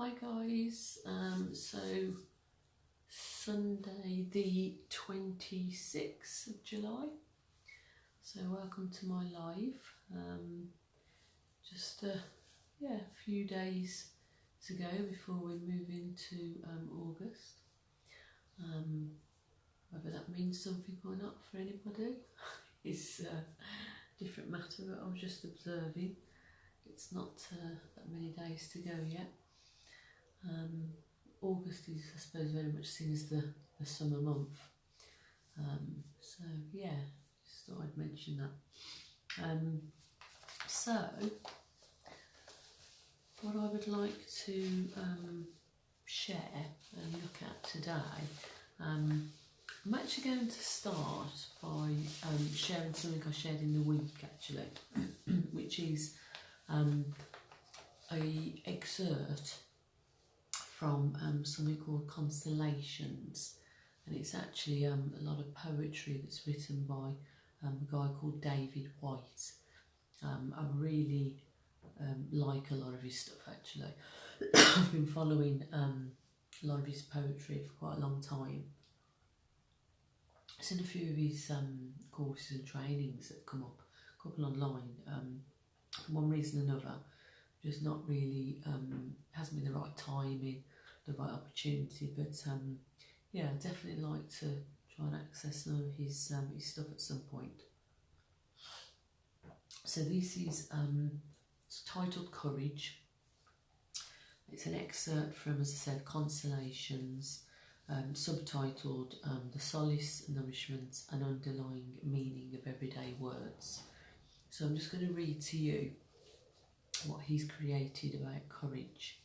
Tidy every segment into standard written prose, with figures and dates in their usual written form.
Hi guys, so Sunday the 26th of July, so welcome to my live. Just a few days to go before we move into August. Whether that means something or not for anybody is a different matter, but I was just observing. It's not that many days to go yet. August is, I suppose, very much seen as the summer month. So yeah, just thought I'd mention that. So what I would like to share and look at today, I'm actually going to start by sharing something I shared in the week actually, which is a excerpt from something called Constellations, and it's actually a lot of poetry that's written by a guy called David White. I really like a lot of his stuff actually. I've been following a lot of his poetry for quite a long time. I've seen a few of his courses and trainings that come up, a couple online. For one reason or another, just not really, hasn't been the right timing, the right opportunity, but yeah, I'd definitely like to try and access some of his stuff at some point. So this is it's titled Courage. It's an excerpt from, as I said, Constellations, subtitled The Solace, Nourishment and Underlying Meaning of Everyday Words. So I'm just going to read to you what he's created about courage.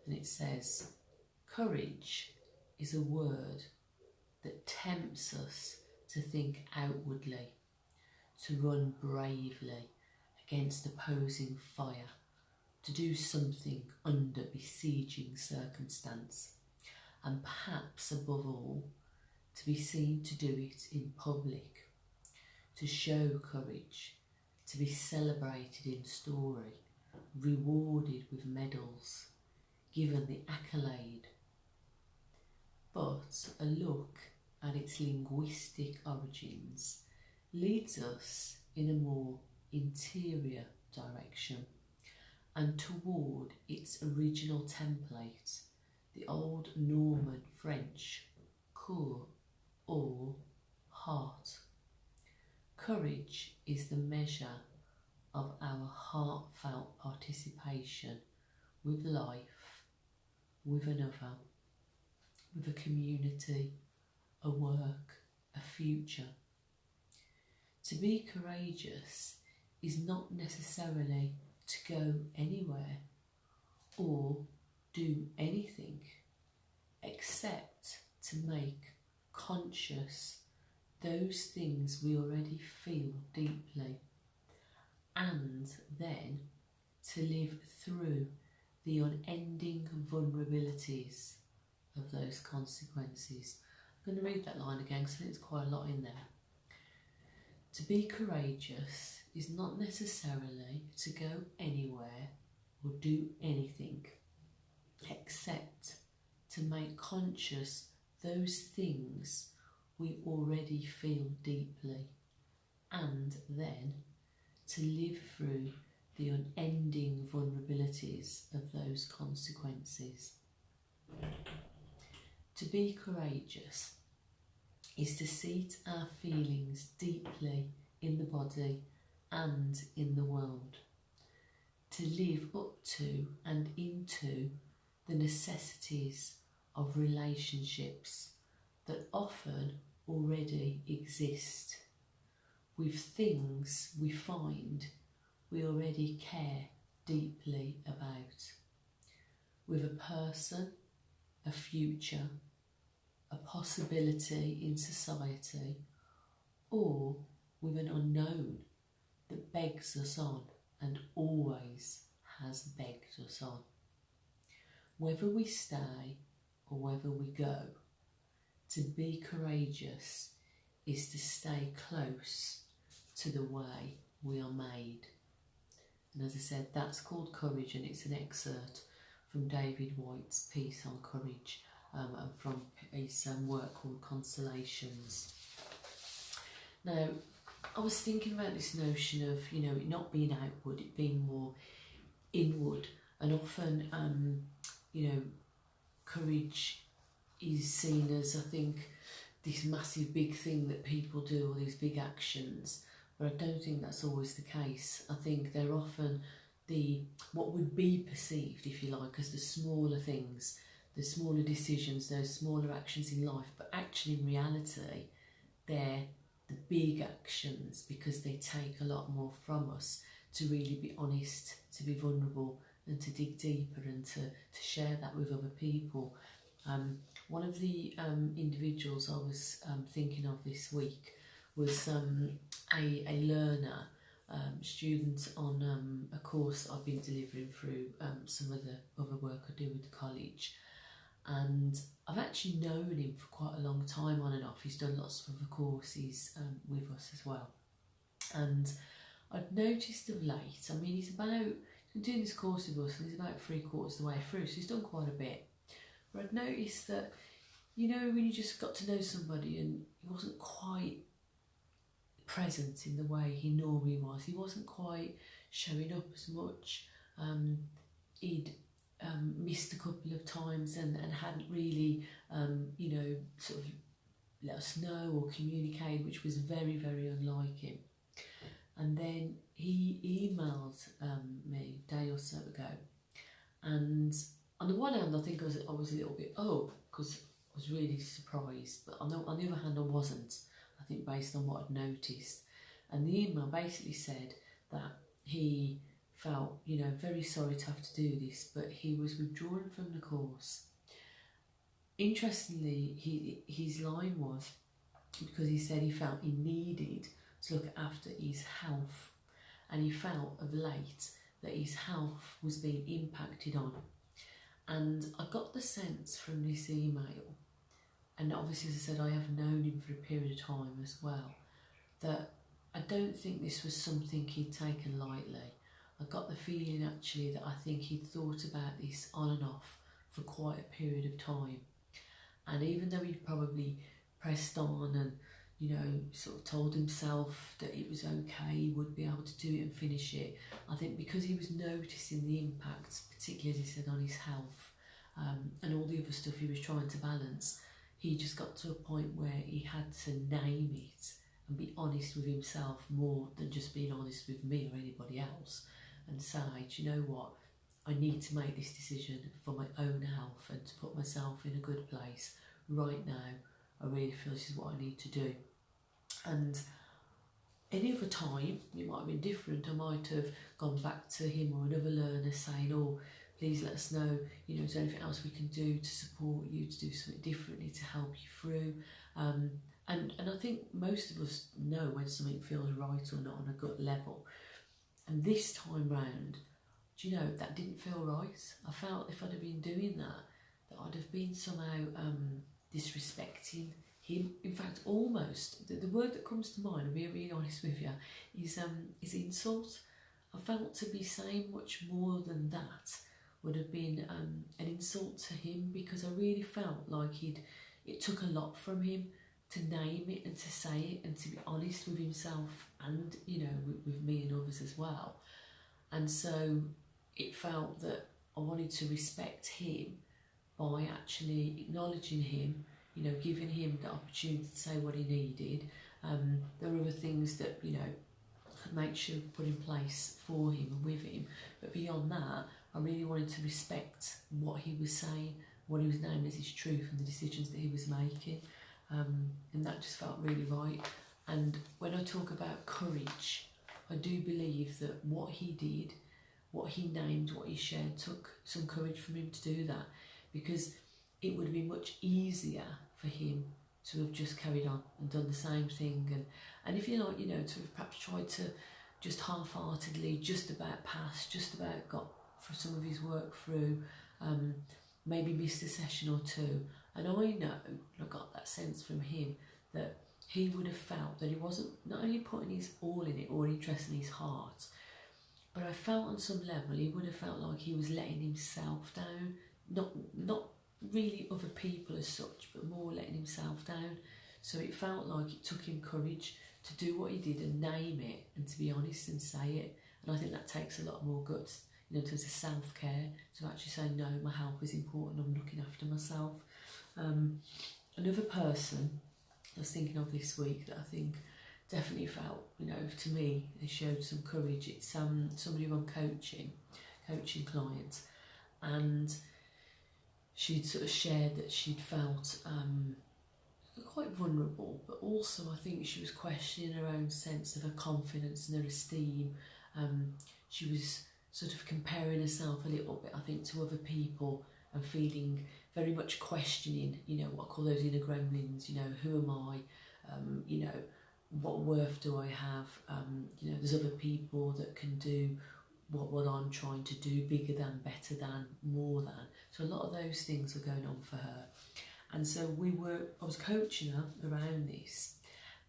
And it says, courage is a word that tempts us to think outwardly, to run bravely against opposing fire, to do something under besieging circumstance, and perhaps above all, to be seen to do it in public, to show courage, to be celebrated in story, rewarded with medals, given the accolade. But a look at its linguistic origins leads us in a more interior direction and toward its original template, the old Norman French cœur or heart. Courage is the measure of our heartfelt participation with life, with another, with a community, a work, a future. To be courageous is not necessarily to go anywhere or do anything except to make conscious those things we already feel deeply, and then to live through the unending vulnerabilities of those consequences. I'm going to read that line again because I think there's quite a lot in there. To be courageous is not necessarily to go anywhere or do anything except to make conscious those things we already feel deeply, and then to live through the unending vulnerabilities of those consequences. To be courageous is to seat our feelings deeply in the body and in the world, to live up to and into the necessities of relationships that often already exist, with things we find we already care deeply about, with a person, a future, a possibility in society, or with an unknown that begs us on and always has begged us on. Whether we stay or whether we go, to be courageous is to stay close to the way we are made. And as I said, that's called Courage, and it's an excerpt from David White's piece on courage, and from his work called Constellations. Now, I was thinking about this notion of, you know, it not being outward, it being more inward, and often, you know, courage is seen as, I think, this massive big thing that people do, or these big actions, but I don't think that's always the case. I think they're often what would be perceived, if you like, as the smaller things, the smaller decisions, those smaller actions in life, but actually in reality they're the big actions, because they take a lot more from us to really be honest, to be vulnerable, and to dig deeper, and to share that with other people. One of the individuals I was thinking of this week was a learner, student on a course I've been delivering through some of the other work I do with the college, and I've actually known him for quite a long time on and off. He's done lots of other courses with us as well, and I've noticed of late, I mean, he's been doing this course with us and he's about 3/4 of the way through, so he's done quite a bit. But I've noticed that, you know, when you just got to know somebody and he wasn't quite present in the way he normally was, he wasn't quite showing up as much, he'd missed a couple of times and hadn't really, you know, sort of let us know or communicate, which was very, very unlike him. And then he emailed me a day or so ago, and on the one hand I think I was a little bit, because I was really surprised, but on the other hand I wasn't, I think, based on what I'd noticed. And the email basically said that he felt, you know, very sorry to have to do this, but he was withdrawing from the course. Interestingly, his line was, because he said he felt he needed to look after his health, and he felt of late that his health was being impacted on. And I got the sense from this email, and obviously, as I said, I have known him for a period of time as well, that I don't think this was something he'd taken lightly. I got the feeling actually that I think he'd thought about this on and off for quite a period of time. And even though he'd probably pressed on and, you know, sort of told himself that it was okay, he would be able to do it and finish it, I think because he was noticing the impacts, particularly as he said, on his health, and all the other stuff he was trying to balance, he just got to a point where he had to name it and be honest with himself more than just being honest with me or anybody else, and say, do you know what, I need to make this decision for my own health and to put myself in a good place right now. I really feel this is what I need to do. And any other time it might have been different. I might have gone back to him or another learner saying, oh, please let us know, you know, is there anything else we can do to support you, to do something differently to help you through. And I think most of us know when something feels right or not on a gut level. And this time round, do you know, that didn't feel right. I felt if I'd have been doing that I'd have been somehow disrespecting him. In fact, almost, the word that comes to mind, I'll be really honest with you, is insult. I felt to be saying much more than that would have been an insult to him, because I really felt like it took a lot from him to name it and to say it and to be honest with himself and, you know, with me and others as well. And so it felt that I wanted to respect him by actually acknowledging him, you know, giving him the opportunity to say what he needed. There were other things that, you know, I could make sure put in place for him and with him, but beyond that, I really wanted to respect what he was saying, what he was naming as his truth, and the decisions that he was making, and that just felt really right. And when I talk about courage, I do believe that what he did, what he named, what he shared, took some courage from him to do that, because it would have been much easier for him to have just carried on and done the same thing, and if you like, you know, to have perhaps tried to just half-heartedly just about pass, just about got for some of his work through, maybe missed a session or two. And I know, I got that sense from him, that he would have felt that he wasn't not only putting his all in it or interest in his heart, but I felt on some level he would have felt like he was letting himself down, not really other people as such, but more letting himself down. So it felt like it took him courage to do what he did and name it and to be honest and say it. And I think that takes a lot more guts, you know, in terms of self-care, to actually say, no, my health is important, I'm looking after myself. Another person I was thinking of this week that I think definitely felt, you know, to me, they showed some courage. It's somebody who I'm coaching clients, and she'd sort of shared that she'd felt quite vulnerable, but also I think she was questioning her own sense of her confidence and her esteem. She was sort of comparing herself a little bit, I think, to other people, and feeling very much questioning, you know, what I call those inner gremlins, you know, who am I, you know, what worth do I have, you know, there's other people that can do what I'm trying to do, bigger than, better than, more than. So a lot of those things were going on for her. And so I was coaching her around this,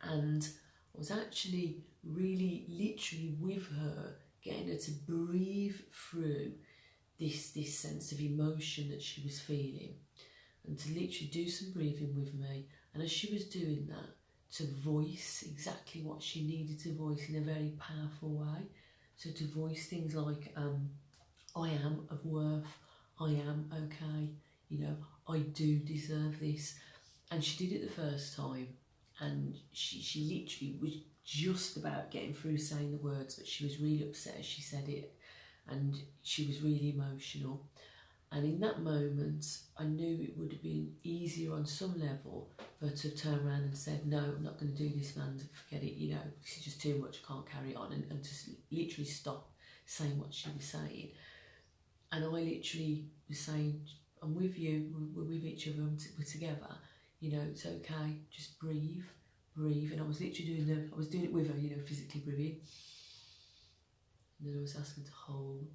and I was actually really literally with her, getting her to breathe through this sense of emotion that she was feeling, and to literally do some breathing with me. And as she was doing that, to voice exactly what she needed to voice in a very powerful way. So to voice things like, I am of worth, I am okay, you know, I do deserve this. And she did it the first time, and she literally was just about getting through saying the words, but she was really upset as she said it, and she was really emotional. And in that moment, I knew it would have been easier on some level for her to have turned around and said, no, I'm not going to do this, man, forget it, you know, this is just too much, I can't carry on, and just literally stop saying what she was saying. And I literally was saying, I'm with you, we're with each other, we're together, you know, it's okay, just breathe. And I was literally I was doing it with her, you know, physically breathing. And then I was asking to hold,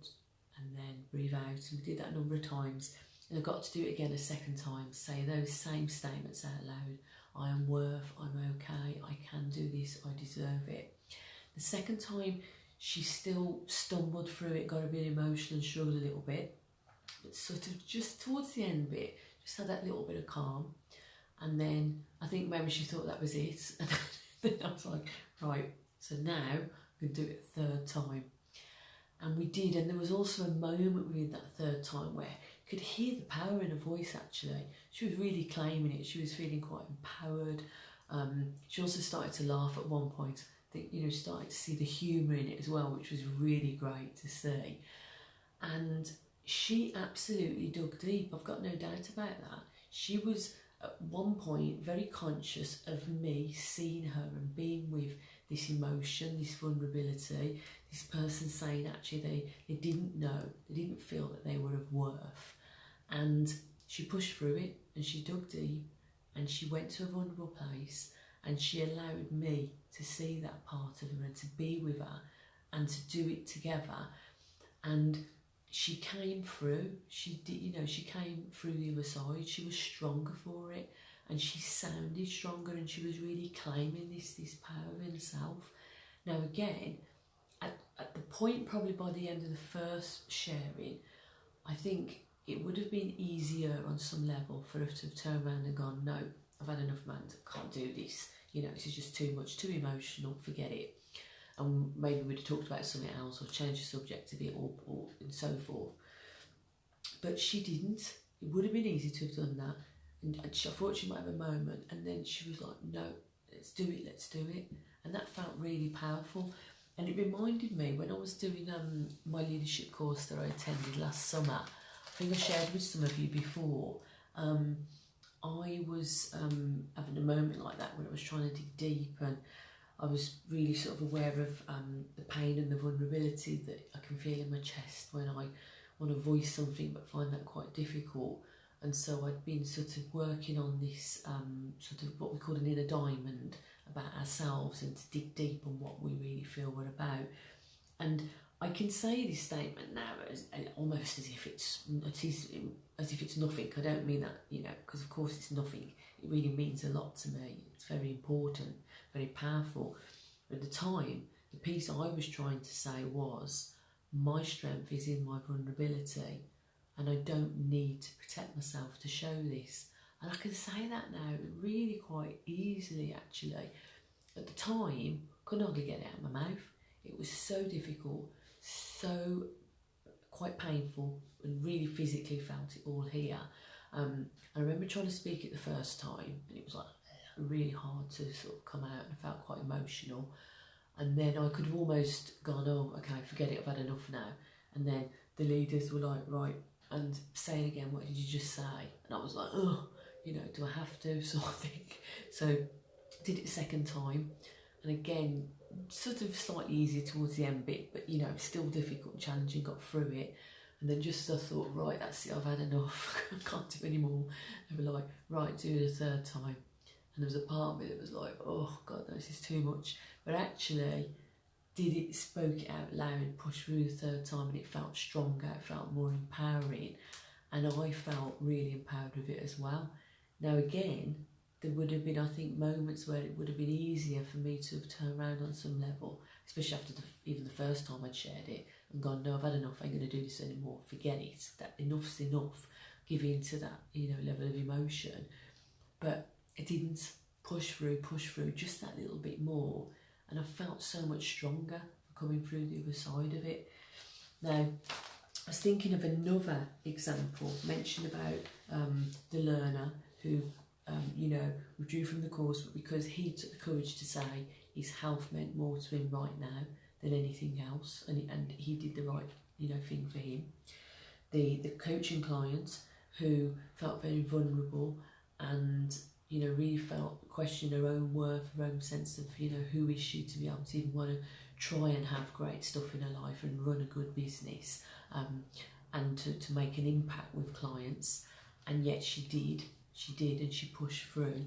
and then breathe out. And we did that a number of times. And I got to do it again a second time, say those same statements out loud. I am worth, I'm okay, I can do this, I deserve it. The second time, she still stumbled through it, got a bit emotional and struggled a little bit. But sort of just towards the end bit, just had that little bit of calm. And then I think maybe she thought that was it. And then I was like, right, so now I'm going to do it a third time. And we did, and there was also a moment within that third time where I could hear the power in her voice actually. She was really claiming it, she was feeling quite empowered. She also started to laugh at one point. I think, you know, she started to see the humour in it as well, which was really great to see. And she absolutely dug deep, I've got no doubt about that. She was at one point very conscious of me seeing her and being with this emotion, this vulnerability, this person saying actually they didn't know, they didn't feel that they were of worth. And she pushed through it, and she dug deep, and she went to a vulnerable place, and she allowed me to see that part of her and to be with her and to do it together. And she came through, she did, you know, she came through the other side, she was stronger for it, and she sounded stronger, and she was really claiming this power in herself. Now again, at the point probably by the end of the first sharing, I think it would have been easier on some level for her to have turned around and gone, no, I've had enough, man, I can't do this, you know, this is just too much, too emotional, forget it. And maybe we'd have talked about something else or changed the subject a bit or and so forth. But she didn't. It would have been easy to have done that. And she, I thought she might have a moment, and then she was like, no, let's do it. And that felt really powerful. And it reminded me when I was doing my leadership course that I attended last summer. I think I shared with some of you before. I was having a moment like that when I was trying to dig deep, and I was really sort of aware of the pain and the vulnerability that I can feel in my chest when I want to voice something but find that quite difficult. And so I'd been sort of working on this sort of what we call an inner diamond about ourselves, and to dig deep on what we really feel we're about. And I can say this statement now as almost as if it's nothing. I don't mean that, you know, because of course it's nothing. It really means a lot to me. It's very important, very powerful. At the time, the piece I was trying to say was, my strength is in my vulnerability, and I don't need to protect myself to show this. And I can say that now really quite easily, actually. At the time, couldn't hardly get it out of my mouth. It was so difficult, so quite painful, and really physically felt it all here. I remember trying to speak it the first time, and it was like really hard to sort of come out, and I felt quite emotional. And then I could have almost gone, oh, okay, forget it, I've had enough now. And then the leaders were like, right, and saying again, what did you just say? And I was like, oh, you know, do I have to, sort of thing. So did it a second time, and again, sort of slightly easier towards the end bit, but you know, still difficult and challenging, got through it. And then just I thought, right, that's it, I've had enough, I can't do any more. They were like, right, do it a third time. And there was a part of me that was like, oh God, no, this is too much. But actually, spoke it out loud, pushed through the third time, and it felt stronger, it felt more empowering. And I felt really empowered with it as well. Now again, there would have been, I think, moments where it would have been easier for me to have turned around on some level, especially after even the first time I'd shared it, and gone, no, I've had enough, I ain't going to do this anymore, forget it, that enough's enough, give in to that, you know, level of emotion. But I didn't push through, just that little bit more, and I felt so much stronger for coming through the other side of it. Now, I was thinking of another example, mentioned about the learner who, you know, withdrew from the course, but because he took the courage to say his health meant more to him right now than anything else, and he did the right, you know, thing for him. The coaching client who felt very vulnerable and, you know, really questioned her own worth, her own sense of, you know, who is she to be able to even want to try and have great stuff in her life and run a good business, and to make an impact with clients. And yet she did, and she pushed through.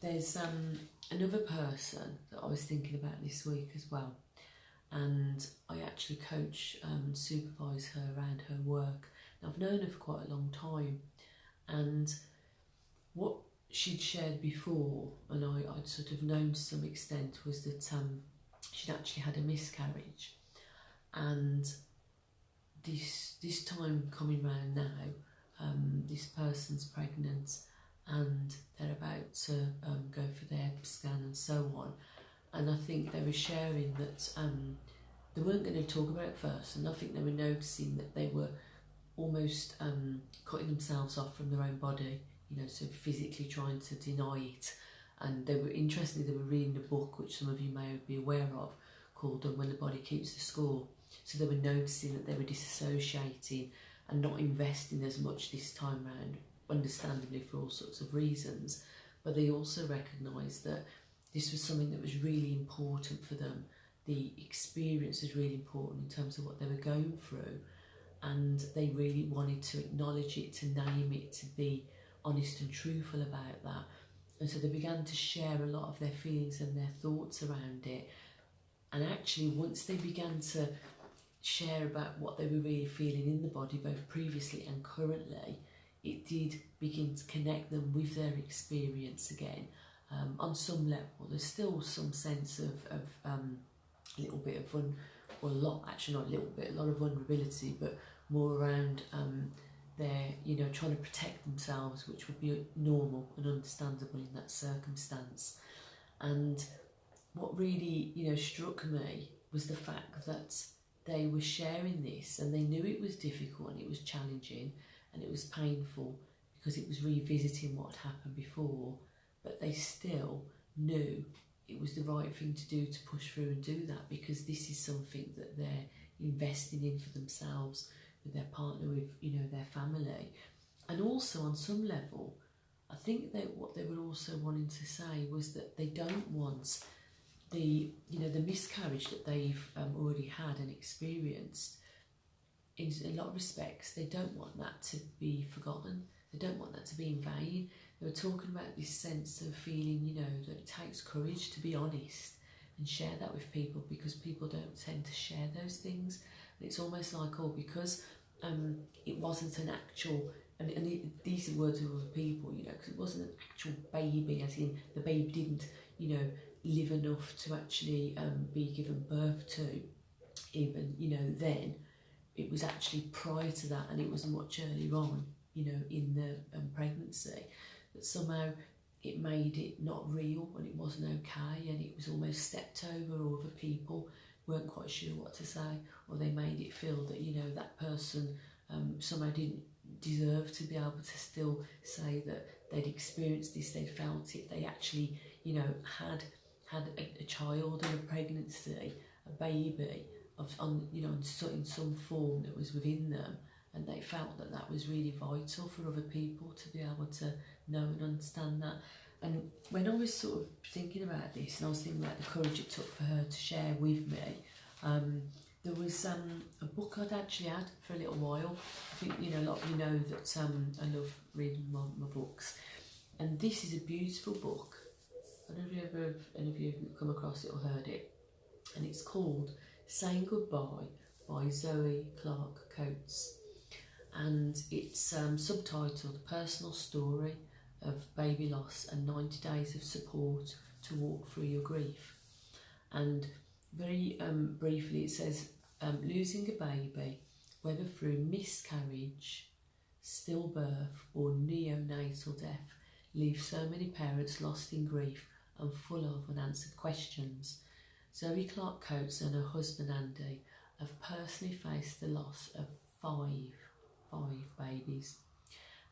There's another person that I was thinking about this week as well, and I actually coach and supervise her around her work. Now, I've known her for quite a long time, and what she'd shared before, and I'd sort of known to some extent, was that she'd actually had a miscarriage. And this time coming round now, this person's pregnant, and they're about to go for their scan and so on. And I think they were sharing that they weren't going to talk about it first, and I think they were noticing that they were almost cutting themselves off from their own body, you know, so physically trying to deny it. And they were, interestingly, they were reading a book which some of you may be aware of, called When the Body Keeps the Score. So they were noticing that they were disassociating and not investing as much this time round, understandably for all sorts of reasons. But they also recognised that this was something that was really important for them. The experience was really important in terms of what they were going through, and they really wanted to acknowledge it, to name it, to be honest and truthful about that. And so they began to share a lot of their feelings and their thoughts around it. And actually, once they began to share about what they were really feeling in the body, both previously and currently, it did begin to connect them with their experience again. On some level, there's still some sense of a little bit of a lot of vulnerability, but more around their, you know, trying to protect themselves, which would be normal and understandable in that circumstance. And what really, you know, struck me was the fact that they were sharing this, and they knew it was difficult and it was challenging and it was painful because it was revisiting what had happened before, but they still knew it was the right thing to do, to push through and do that, because this is something that they're investing in for themselves, with their partner, with, you know, their family. And also on some level, I think that what they were also wanting to say was that they don't want the, you know, the miscarriage that they've already had and experienced. In a lot of respects, they don't want that to be forgotten. They don't want that to be in vain. They were talking about this sense of feeling, you know, that it takes courage to be honest and share that with people, because people don't tend to share those things. And it's almost like, oh, because it wasn't an actual, these are words of other people, you know, because it wasn't an actual baby, as in the baby didn't, you know, live enough to actually be given birth to. even, you know, then. It was actually prior to that, and it was much earlier on, you know, in the pregnancy, that somehow it made it not real and it wasn't okay, and it was almost stepped over, or other people weren't quite sure what to say, or they made it feel that, you know, that person somehow didn't deserve to be able to still say that they'd experienced this, they'd felt it, they actually, you know, had a child and a pregnancy, a baby, you know, in some form that was within them, and they felt that that was really vital for other people to be able to know and understand that. And when I was sort of thinking about this, and I was thinking about the courage it took for her to share with me, there was a book I'd actually had for a little while. I think, you know, a lot of you know that I love reading my books, and this is a beautiful book. I don't know if any of you have come across it or heard it, and it's called Saying Goodbye by Zoe Coates, and it's subtitled Personal Story of Baby Loss and 90 Days of Support to Walk Through Your Grief. And very briefly it says, losing a baby, whether through miscarriage, stillbirth or neonatal death, leaves so many parents lost in grief and full of unanswered questions. Zoe Coates and her husband Andy have personally faced the loss of five babies.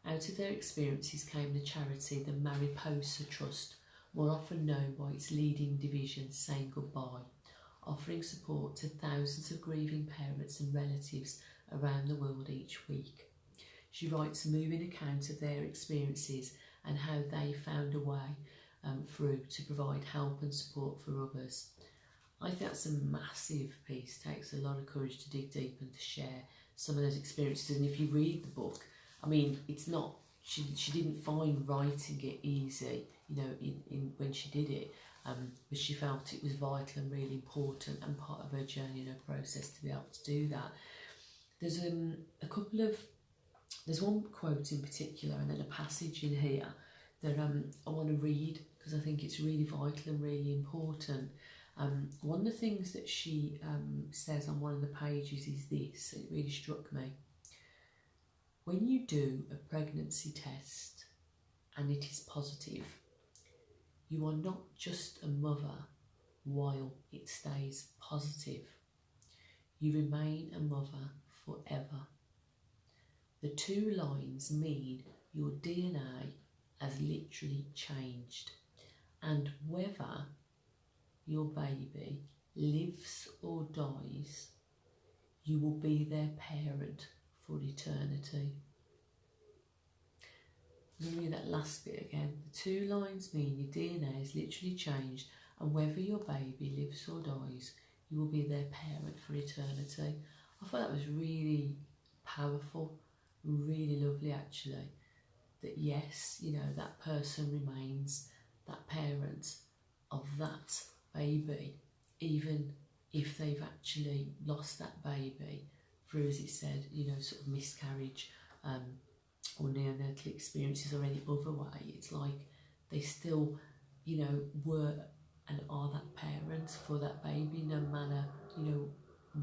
Out of their experiences came the charity, the Mariposa Trust, more often known by its leading division, Saying Goodbye, offering support to thousands of grieving parents and relatives around the world each week. She writes a moving account of their experiences and how they found a way through to provide help and support for others. I think that's a massive piece. It takes a lot of courage to dig deep and to share some of those experiences. And if you read the book, I mean, it's not, she didn't find writing it easy, you know, in when she did it, but she felt it was vital and really important and part of her journey and her process to be able to do that. There's there's one quote in particular and then a passage in here that I want to read because I think it's really vital and really important. One of the things that she says on one of the pages is this, it really struck me. When you do a pregnancy test and it is positive, you are not just a mother while it stays positive. You remain a mother forever. The two lines mean your DNA has literally changed, and whether your baby lives or dies, you will be their parent for eternity. Let me read that last bit again. The two lines mean your DNA has literally changed, and whether your baby lives or dies, you will be their parent for eternity. I thought that was really powerful, really lovely actually. That yes, you know, that person remains that parent of that baby, even if they've actually lost that baby through, as it said, you know, sort of miscarriage or neonatal experiences or any other way. It's like they still, you know, were and are that parent for that baby, no matter, you know,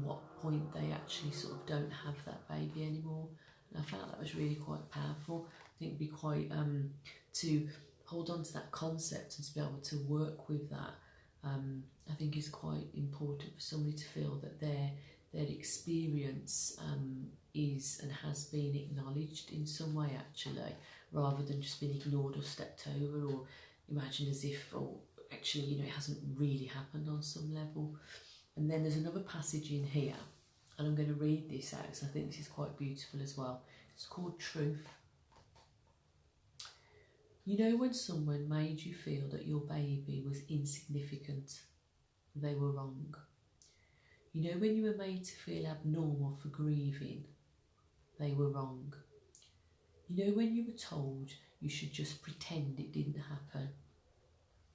what point they actually sort of don't have that baby anymore. And I found that was really quite powerful. I think it'd be quite to hold on to that concept and to be able to work with that. I think is quite important for somebody to feel that their experience is and has been acknowledged in some way actually, rather than just being ignored or stepped over or imagined as if, oh, actually, you know, it hasn't really happened on some level. And then there's another passage in here, and I'm going to read this out because I think this is quite beautiful as well. It's called Truth. You know, when someone made you feel that your baby was insignificant, they were wrong. You know, when you were made to feel abnormal for grieving, they were wrong. You know, when you were told you should just pretend it didn't happen,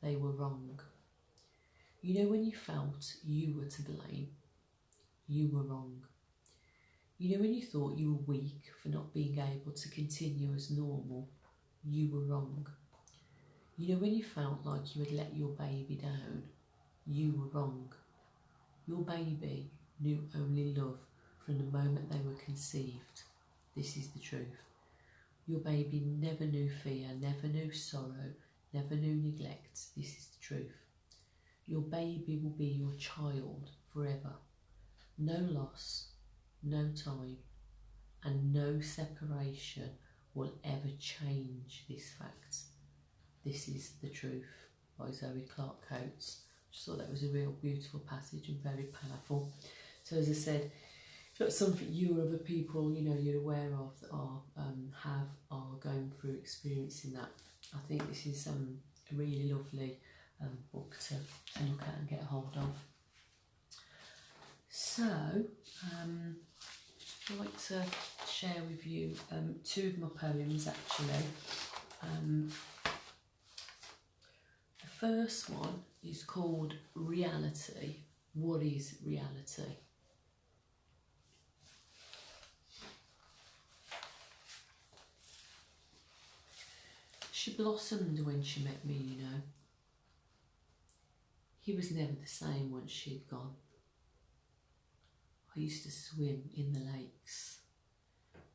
they were wrong. You know, when you felt you were to blame, you were wrong. You know, when you thought you were weak for not being able to continue as normal, you were wrong. You know, when you felt like you had let your baby down, you were wrong. Your baby knew only love from the moment they were conceived. This is the truth. Your baby never knew fear, never knew sorrow, never knew neglect. This is the truth. Your baby will be your child forever. No loss, no time, and no separation will ever change this fact. This is the truth, by Zoe Coates. Just thought that was a real beautiful passage and very powerful. So as I said, if it's something you or other people, you're aware of that are going through experiencing that, I think this is a really lovely book to look at and get a hold of. So, I'd like to share with you two of my poems actually. The first one is called Reality. What is reality? She blossomed when she met me, He was never the same once she'd gone. I used to swim in the lakes.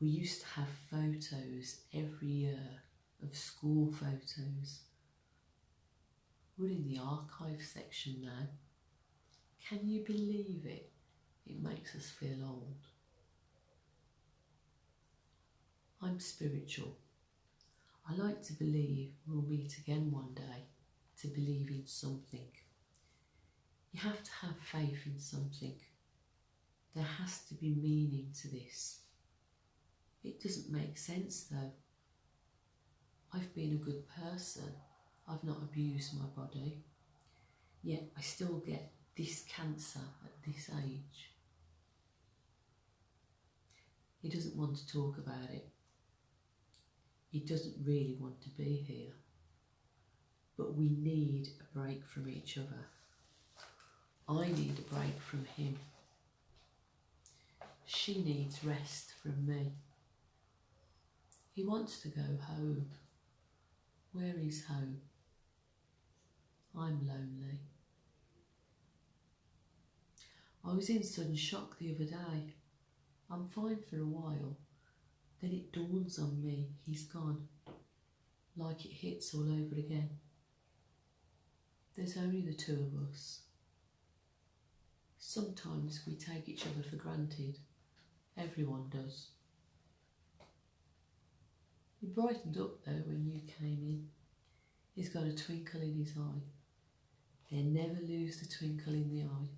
We used to have photos every year of school photos. We're in the archive section now. Can you believe it? It makes us feel old. I'm spiritual. I like to believe we'll meet again one day, to believe in something. You have to have faith in something. There has to be meaning to this. It doesn't make sense though. I've been a good person. I've not abused my body. Yet I still get this cancer at this age. He doesn't want to talk about it. He doesn't really want to be here. But we need a break from each other. I need a break from him. She needs rest from me. He wants to go home. Where is home? I'm lonely. I was in sudden shock the other day. I'm fine for a while. Then it dawns on me he's gone. Like it hits all over again. There's only the two of us. Sometimes we take each other for granted. Everyone does. He brightened up though when you came in. He's got a twinkle in his eye. They never lose the twinkle in the eye.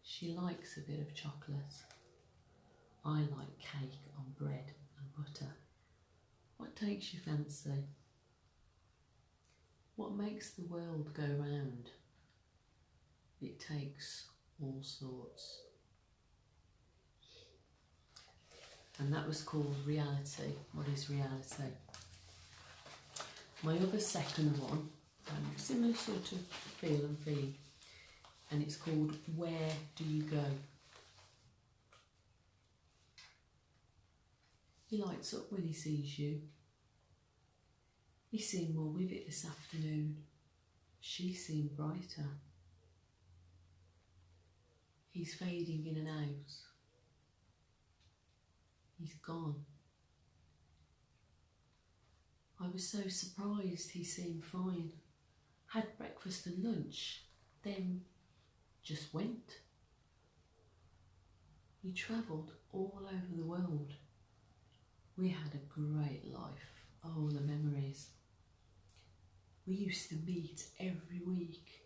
She likes a bit of chocolate. I like cake on bread and butter. What takes your fancy? What makes the world go round? It takes all sorts. And that was called Reality. What is reality? My other second one, similar sort of feel and feeling, and it's called Where Do You Go? He lights up when he sees you. He seemed more with it this afternoon. She seemed brighter. He's fading in and out. He's gone. I was so surprised he seemed fine. Had breakfast and lunch, then just went. He travelled all over the world. We had a great life. Oh, the memories. We used to meet every week,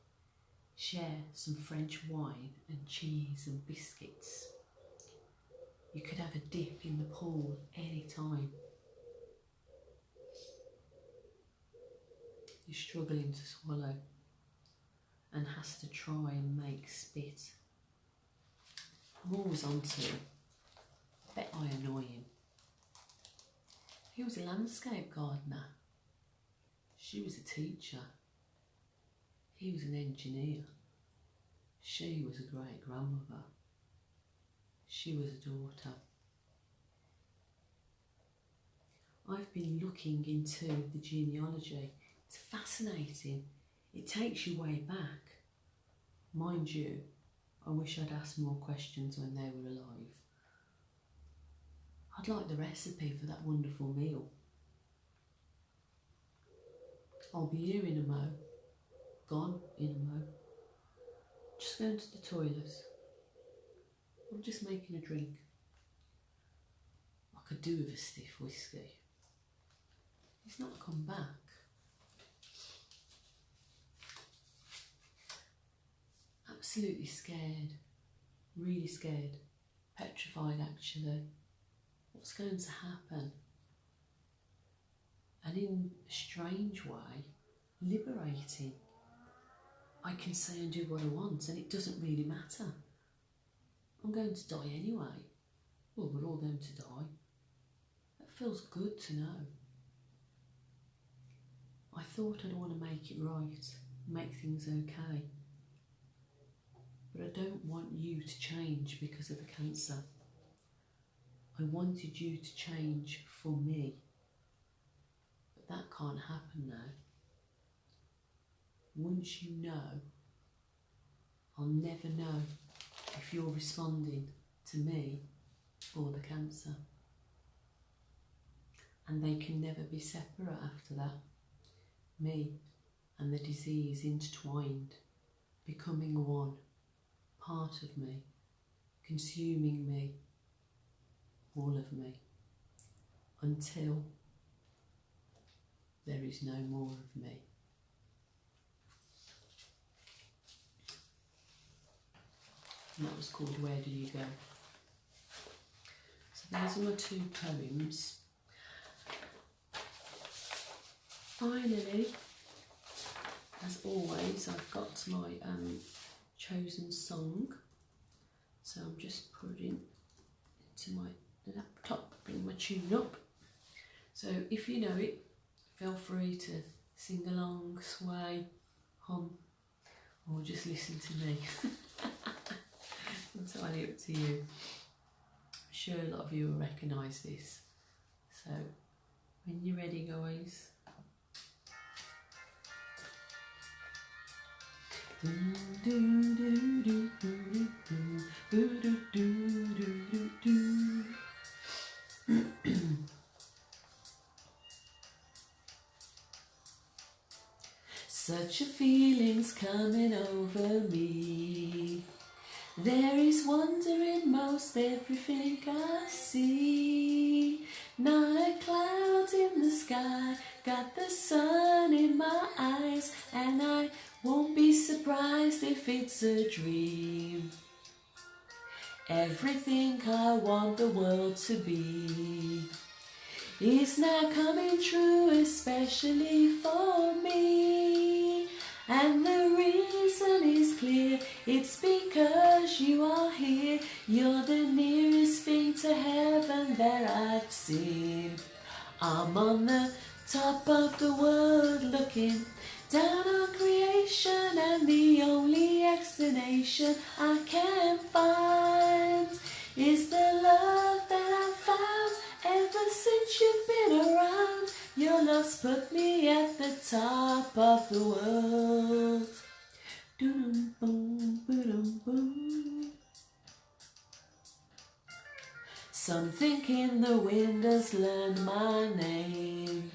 share some French wine and cheese and biscuits. You could have a dip in the pool any time. You're struggling to swallow and has to try and make spit. I'm always on to him. I bet I annoy him. He was a landscape gardener. She was a teacher. He was an engineer. She was a great grandmother. She was a daughter. I've been looking into the genealogy. It's fascinating. It takes you way back. Mind you, I wish I'd asked more questions when they were alive. I'd like the recipe for that wonderful meal. I'll be here in a mo, gone in a mo. Just going to the toilet. I'm just making a drink. I could do with a stiff whiskey. He's not come back. Absolutely scared, really scared, petrified actually. What's going to happen? And in a strange way, liberating. I can say and do what I want and it doesn't really matter. I'm going to die anyway. Well, we're all going to die. That feels good to know. I thought I'd want to make it right, make things okay. But I don't want you to change because of the cancer. I wanted you to change for me. But that can't happen now. Once you know, I'll never know if you're responding to me or the cancer. And they can never be separate after that. Me and the disease intertwined, becoming one, part of me, consuming me, all of me, until there is no more of me. And that was called Where Do You Go? So these are my two poems. Finally, as always, I've got my chosen song. So I'm just putting it into my laptop, bring my tune up. So if you know it, feel free to sing along, sway, hum, or just listen to me. Entirely up to you. I'm sure a lot of you will recognise this. So when you're ready, guys. Such a feeling's coming over me. There is wonder in most everything I see. Not a cloud in the sky, got the sun in my eyes, and I won't be surprised if it's a dream. Everything I want the world to be is now coming true, especially for me. And the reason is clear, it's because you are here. You're the nearest thing to heaven that I've seen. I'm on the top of the world looking down on creation, and the only explanation I can find is the love that I've found ever since you've been around. Your love's put me at the top of the world. Doo-dum-boom, boom-boom. Something in the wind has learned my name,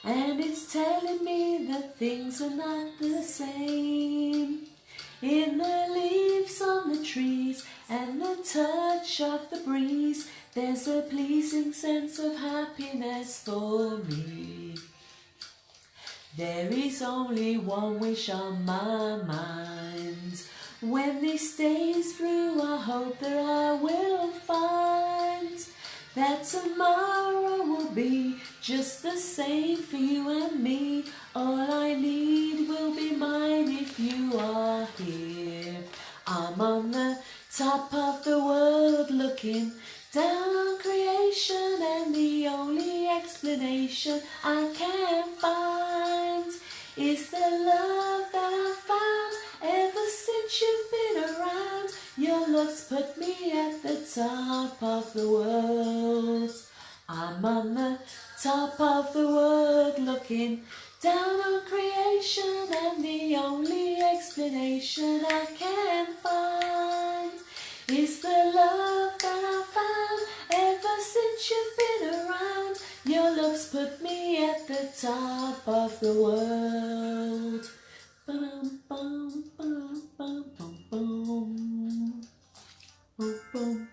and it's telling me that things are not the same. In the leaves on the trees and the touch of the breeze, there's a pleasing sense of happiness for me. There is only one wish on my mind. When this day is through, I hope that I will find that tomorrow will be just the same for you and me. All I need will be mine if you are here. I'm on the top of the world looking down on creation, and the only explanation I can find is the love that I found ever since you've been around. Your love's put me at the top of the world. I'm on the top of the world looking down on creation, and the only explanation I can find is the love that I found ever since you've been around. Your love's put me at the top of the world. Bum, bum, bum, bum, bum, bum. Boom, boom.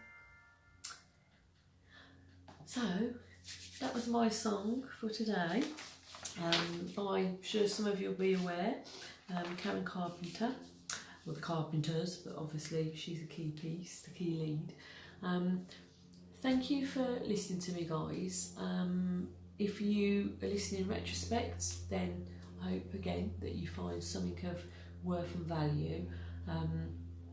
So that was my song for today. I'm sure some of you will be aware, Karen Carpenter, well, the Carpenters, but obviously she's a key piece, the key lead. Thank you for listening to me, guys. If you are listening in retrospect, then I hope again that you find something of worth and value.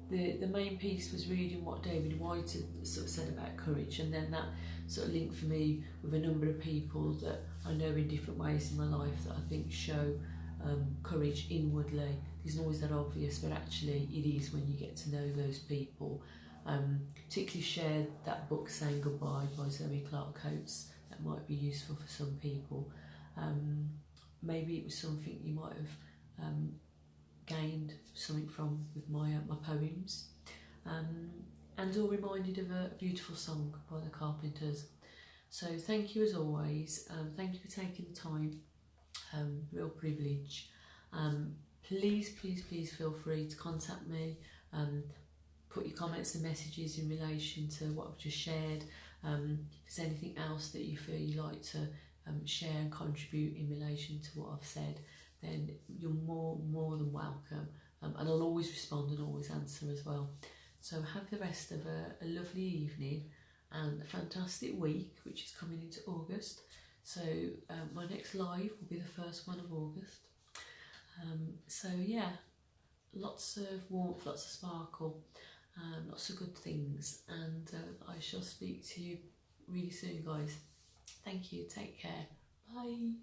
The main piece was reading what David White had sort of said about courage, and then that sort of linked for me with a number of people that I know in different ways in my life that I think show courage inwardly. It isn't always that obvious, but actually it is when you get to know those people. Particularly share that book Saying Goodbye by Zoe Coates. That might be useful for some people. Maybe it was something you might have gained something from with my poems, and all reminded of a beautiful song by the Carpenters. So thank you as always. Thank you for taking the time. Real privilege. Please feel free to contact me. Put your comments and messages in relation to what I've just shared. If there's anything else that you feel you'd like to share and contribute in relation to what I've said, then you're more than welcome. And I'll always respond and always answer as well. So have the rest of a lovely evening and a fantastic week, which is coming into August. So my next live will be the first one of August. So yeah, lots of warmth, lots of sparkle, lots of good things, and I shall speak to you really soon, guys. Thank you, take care, bye.